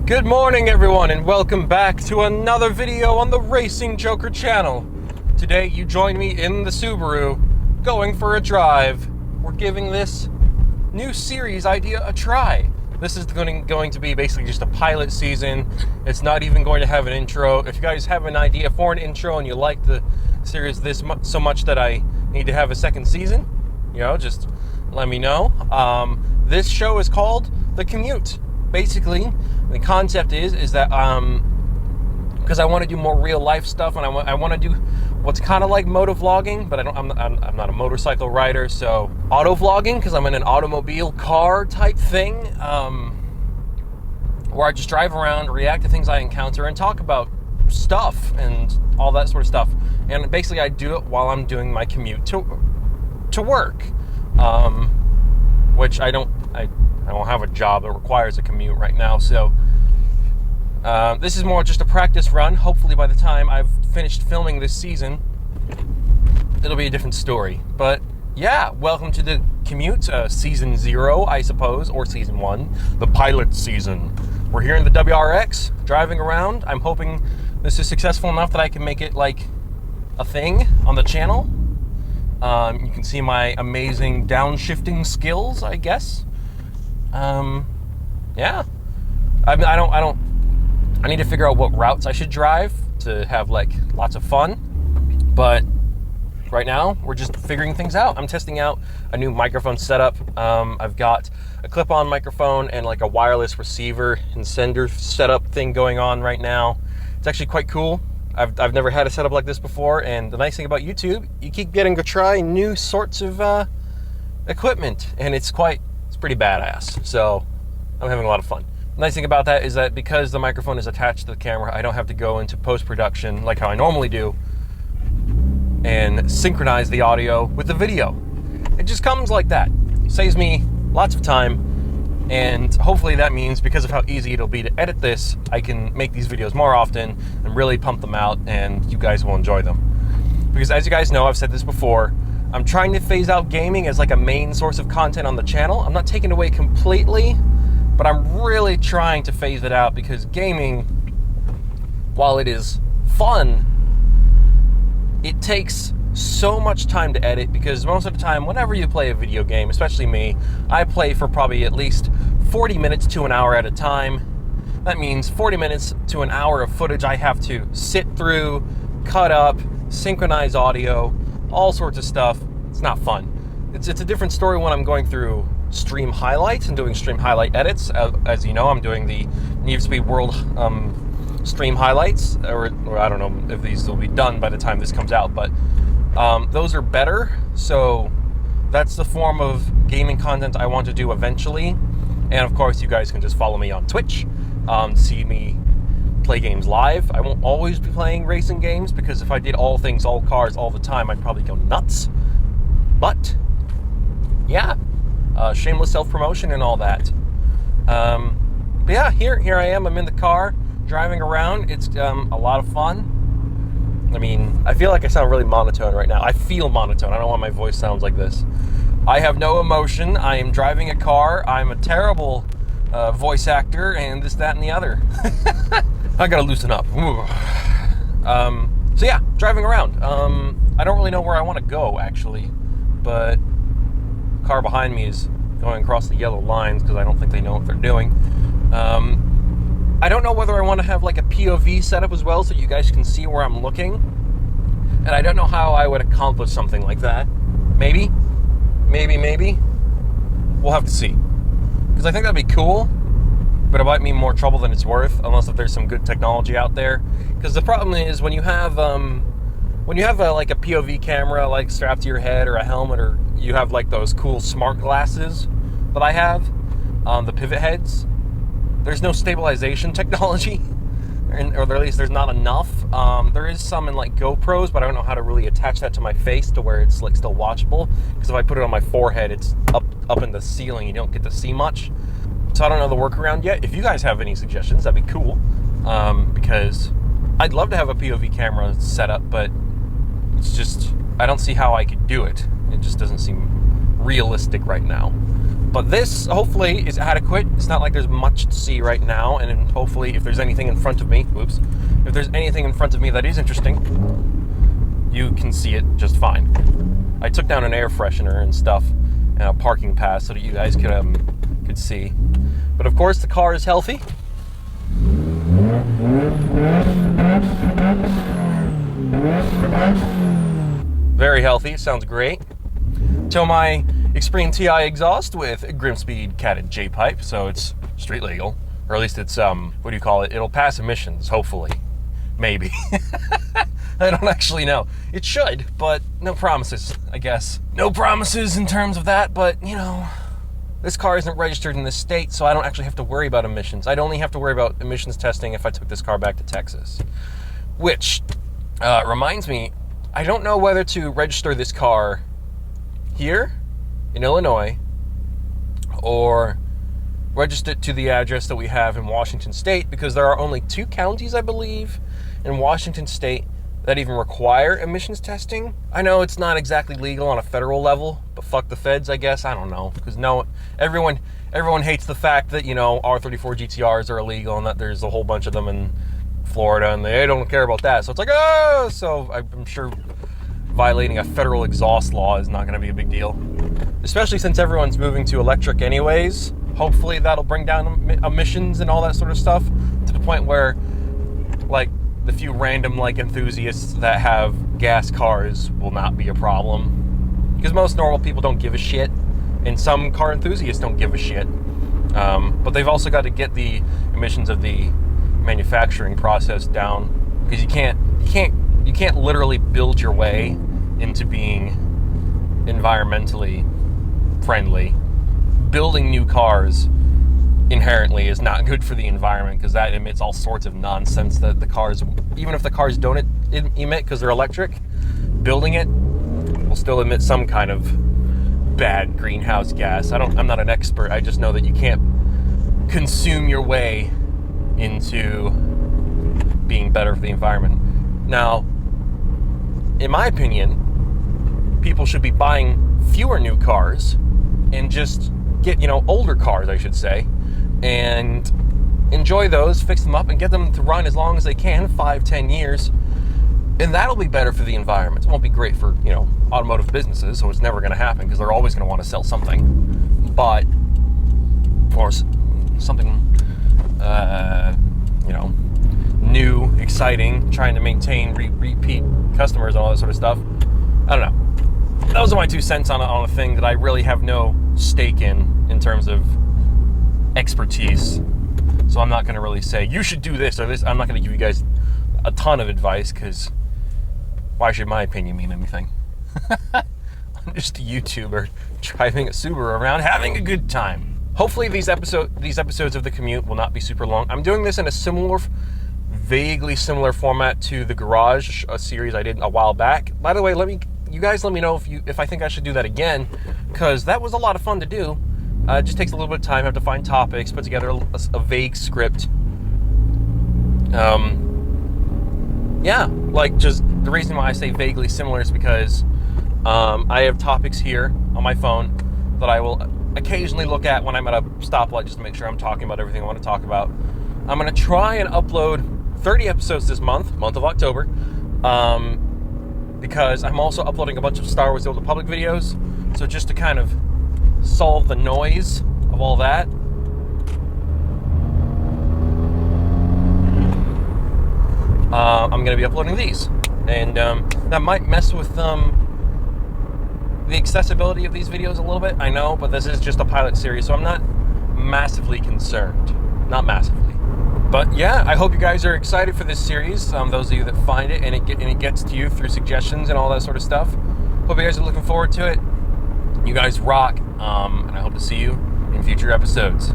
Good morning everyone and welcome back to another video on the Racing Joker channel. Today you join me in the Subaru going for a drive. We're giving this new series idea a try. This is going to be basically just a pilot season. It's not even going to have an intro. If you guys have an idea for an intro and you like the series so much that I need to have a second season, just let me know. This show is called The Commute. Basically, the concept is that because I want to do more real life stuff, and I want to do what's kind of like moto vlogging, but I'm not a motorcycle rider, so auto vlogging because I'm in an automobile car type thing, where I just drive around, react to things I encounter, and talk about stuff and all that sort of stuff. And basically, I do it while I'm doing my commute to work, which I don't have a job that requires a commute right now, so this is more just a practice run. Hopefully by the time I've finished filming this season, it'll be a different story. But yeah, welcome to the Commute, season 0, I suppose, or season 1, the pilot season. We're here in the WRX, driving around. I'm hoping this is successful enough that I can make it like a thing on the channel. You can see my amazing downshifting skills, I guess. Yeah, I need to figure out what routes I should drive to have like lots of fun, but right now we're just figuring things out. I'm testing out a new microphone setup. I've got a clip-on microphone and like a wireless receiver and sender setup thing going on right now. It's actually quite cool. I've never had a setup like this before, and the nice thing about YouTube, you keep getting to try new sorts of equipment, and it's pretty badass, so I'm having a lot of fun. The nice thing about that is that because the microphone is attached to the camera, I don't have to go into post-production like how I normally do and synchronize the audio with the video. It just comes like that. It saves me lots of time, and hopefully that means because of how easy it'll be to edit this, I can make these videos more often and really pump them out, and you guys will enjoy them. Because as you guys know, I've said this before, I'm trying to phase out gaming as like a main source of content on the channel. I'm not taking it away completely, but I'm really trying to phase it out because gaming, while it is fun, it takes so much time to edit, because most of the time, whenever you play a video game, especially me, I play for probably at least 40 minutes to an hour at a time. That means 40 minutes to an hour of footage I have to sit through, cut up, synchronize audio, all sorts of stuff. It's not fun. It's a different story when I'm going through stream highlights and doing stream highlight edits. As you know, I'm doing the Need for Speed World stream highlights, or I don't know if these will be done by the time this comes out, but those are better. So that's the form of gaming content I want to do eventually. And of course, you guys can just follow me on Twitch, see me play games live. I won't always be playing racing games, because if I did all things, all cars, all the time, I'd probably go nuts. But yeah, shameless self-promotion and all that. But yeah, here I am. I'm in the car driving around. It's a lot of fun. I mean, I feel like I sound really monotone right now. I feel monotone. I don't know why my voice sounds like this. I have no emotion. I am driving a car. I'm a terrible voice actor, and this, that, and the other. I gotta loosen up. So yeah, driving around. I don't really know where I want to go, actually, but the car behind me is going across the yellow lines because I don't think they know what they're doing. I don't know whether I want to have like a POV setup as well, so you guys can see where I'm looking, and I don't know how I would accomplish something like that. Maybe. We'll have to see, because I think that'd be cool. But it might mean more trouble than it's worth, unless if there's some good technology out there. Because the problem is when you have like a POV camera like strapped to your head, or a helmet, or you have like those cool smart glasses that I have, the pivot heads, there's no stabilization technology, or at least there's not enough. There is some in like GoPros, but I don't know how to really attach that to my face to where it's like still watchable. Because if I put it on my forehead, it's up in the ceiling. You don't get to see much. So I don't know the workaround yet. If you guys have any suggestions, that'd be cool. Because I'd love to have a POV camera set up, but it's just, I don't see how I could do it. It just doesn't seem realistic right now. But this, hopefully, is adequate. It's not like there's much to see right now, and hopefully if there's anything in front of me, if there's anything in front of me that is interesting, you can see it just fine. I took down an air freshener and stuff and a parking pass so that you guys could see. But of course, the car is healthy. Very healthy, sounds great. To my Extreme TI exhaust with Grimspeed catted J-pipe, so it's street legal, or at least it's what do you call it? It'll pass emissions, hopefully, maybe. I don't actually know. It should, but no promises, I guess. No promises in terms of that, but you know, this car isn't registered in this state, so I don't actually have to worry about emissions. I'd only have to worry about emissions testing if I took this car back to Texas, which reminds me, I don't know whether to register this car here in Illinois or register it to the address that we have in Washington State, because there are only 2 counties, I believe, in Washington State that even require emissions testing. I know it's not exactly legal on a federal level, but fuck the feds, I guess. I don't know, because everyone hates the fact that, you know, R34 GTRs are illegal and that there's a whole bunch of them in Florida and they don't care about that. So it's like, oh, so I'm sure violating a federal exhaust law is not going to be a big deal, especially since everyone's moving to electric anyways. Hopefully that'll bring down emissions and all that sort of stuff to the point where, like, the few random, like, enthusiasts that have gas cars will not be a problem, because most normal people don't give a shit, and some car enthusiasts don't give a shit. But they've also got to get the emissions of the manufacturing process down, because you can't literally build your way into being environmentally friendly. Building new cars inherently is not good for the environment, because that emits all sorts of nonsense that the cars, even if the cars don't emit because they're electric, building it will still emit some kind of bad greenhouse gas. I'm not an expert. I just know that you can't consume your way into being better for the environment. Now, in my opinion, people should be buying fewer new cars and just get, you know, older cars, I should say, and enjoy those, fix them up, and get them to run as long as they can, 5-10 years, and that'll be better for the environment. It won't be great for, you know, automotive businesses, so it's never going to happen, because they're always going to want to sell something. But, of course, something, you know, new, exciting, trying to maintain repeat customers and all that sort of stuff. I don't know. Those are my 2 cents on a thing that I really have no stake in terms of expertise. So I'm not going to really say, you should do this or this. I'm not going to give you guys a ton of advice, because why should my opinion mean anything? I'm just a YouTuber driving a Subaru around, having a good time. Hopefully these episodes of The Commute will not be super long. I'm doing this in a vaguely similar format to the Garage, a series I did a while back. By the way, you guys let me know if I think I should do that again, because that was a lot of fun to do. It just takes a little bit of time. I have to find topics, put together a vague script. Yeah, like, just the reason why I say vaguely similar is because I have topics here on my phone that I will occasionally look at when I'm at a stoplight, just to make sure I'm talking about everything I want to talk about. I'm going to try and upload 30 episodes this month of October, because I'm also uploading a bunch of Star Wars The Old Republic videos, so just to kind of solve the noise of all that. I'm going to be uploading these, and that might mess with the accessibility of these videos a little bit, I know, but this is just a pilot series, so I'm not massively concerned. Not massively. But yeah, I hope you guys are excited for this series, those of you that find it and it gets to you through suggestions and all that sort of stuff. Hope you guys are looking forward to it. You guys rock, and I hope to see you in future episodes.